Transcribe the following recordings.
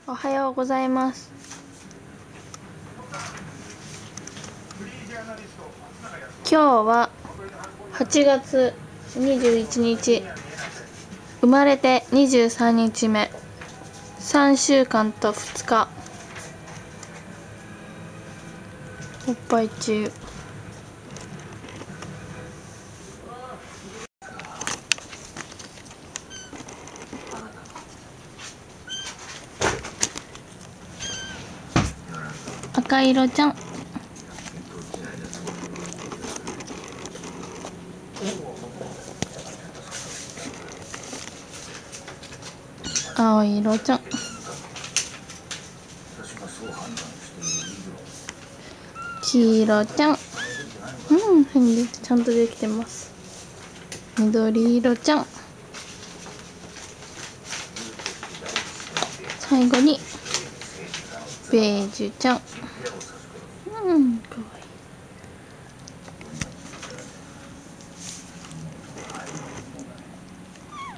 おはようございます。今日は8月21日、生まれて23日目、3週間と2日、おっぱい中。赤色ちゃん、青色ちゃん、黄色ちゃん、ちゃんとできてます。緑色ちゃん、最後にベージュちゃん。かわい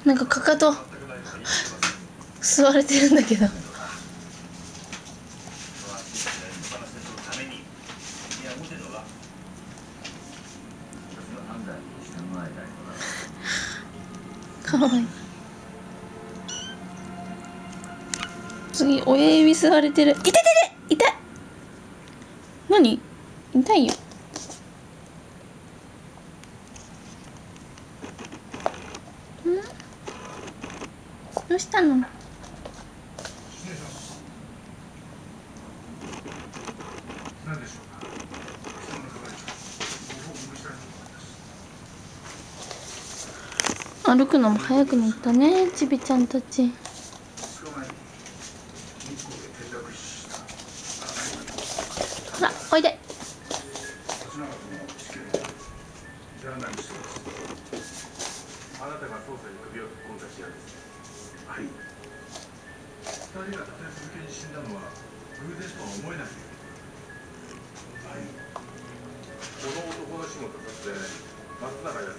い。なんかかかと吸われてるんだけど。かわいい。次親指吸われてる。痛い痛い痛い。何？痛いよ。どうしたの？歩くのも早くなったね、ちびちゃんたち。ほら、おいで。あなたが捜査に首を突っ込んだ事案ですね。はい。2人が立て続けに死んだのは偶然とは思えない。はい。この男の死も他殺で松永康。